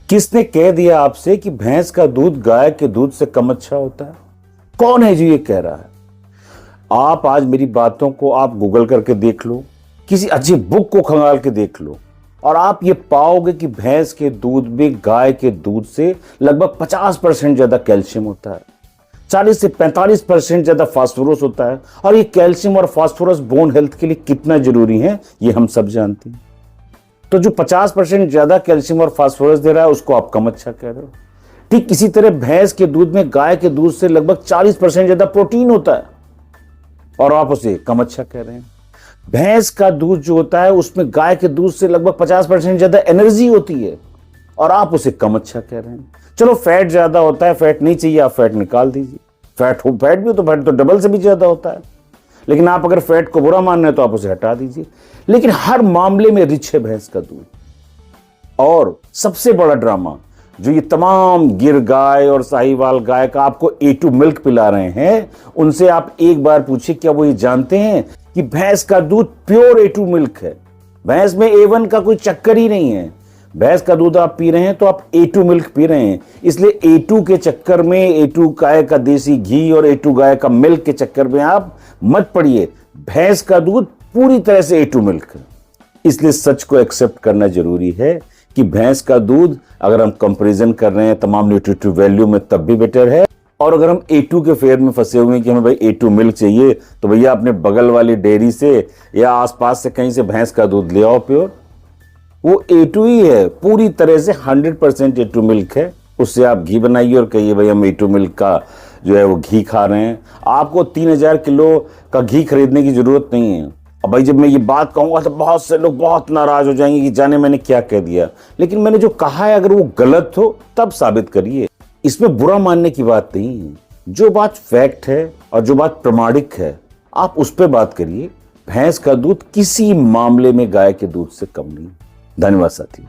किसने कह दिया आपसे कि भैंस का दूध गाय के दूध से कम अच्छा होता है? कौन है जो ये कह रहा है? आप आज मेरी बातों को आप गूगल करके देख लो, किसी अच्छी बुक को खंगाल के देख लो और आप ये पाओगे कि भैंस के दूध में गाय के दूध से लगभग 50% ज्यादा कैल्शियम होता है, 40 से 45% ज्यादा फास्फोरस होता है। और ये कैल्शियम और फास्फोरस बोन हेल्थ के लिए कितना जरूरी है ये हम सब जानते हैं। तो जो 50% ज्यादा कैल्शियम और फास्फोरस दे रहा है उसको आप कम अच्छा कह रहे हो। ठीक इसी तरह भैंस के दूध में गाय के दूध से लगभग 40% ज्यादा प्रोटीन होता है और आप उसे कम अच्छा कह रहे हैं। भैंस का दूध जो होता है उसमें गाय के दूध से लगभग 50% ज्यादा एनर्जी होती है और आप उसे कम अच्छा कह रहे हैं। चलो फैट ज्यादा होता है, फैट नहीं चाहिए, आप फैट निकाल दीजिए। फैट भी तो फैट तो डबल से भी ज्यादा होता है, लेकिन आप अगर फैट को बुरा मान रहे हैं तो आप उसे हटा दीजिए। लेकिन हर मामले में रिच है भैंस का दूध। और सबसे बड़ा ड्रामा जो ये तमाम गिर गाय और साहिवाल गाय का आपको A2 मिल्क पिला रहे हैं, उनसे आप एक बार पूछिए क्या वो ये जानते हैं कि भैंस का दूध प्योर A2 मिल्क है। भैंस में A1 का कोई चक्कर ही नहीं है। भैंस का दूध आप पी रहे हैं तो आप A2 मिल्क पी रहे हैं। इसलिए A2 के चक्कर में, A2 गाय का देसी घी और A2 गाय का मिल्क के चक्कर में आप मत पड़िए। भैंस का दूध पूरी तरह से A2 मिल्क है। इसलिए सच को एक्सेप्ट करना जरूरी है कि भैंस का दूध अगर हम कंपैरिजन कर रहे हैं तमाम न्यूट्रिटिव वैल्यू में तब भी बेटर है। और अगर हम A2 के फेयर में फंसे हुए हैं कि हमें भाई A2 मिल्क चाहिए, तो भैया अपने बगल वाली डेयरी से या आसपास से कहीं से भैंस का दूध ले आओ प्योर। वो A2 ही है, पूरी तरह से 100% A2 मिल्क है। उससे आप घी बनाइए और कहिए भाई हम A2 मिल्क का जो है वो घी खा रहे हैं। आपको 3000 किलो का घी खरीदने की जरूरत नहीं है। अब भाई जब मैं ये बात कहूंगा तो बहुत से लोग बहुत नाराज हो जाएंगे कि जाने मैंने क्या कह दिया। लेकिन मैंने जो कहा है अगर वो गलत हो तब साबित करिए। इसमें बुरा मानने की बात नहीं है। जो बात फैक्ट है और जो बात प्रमाणिक है आप उस पर बात करिए। भैंस का दूध किसी मामले में गाय के दूध से कम नहीं। धन्यवाद साथी।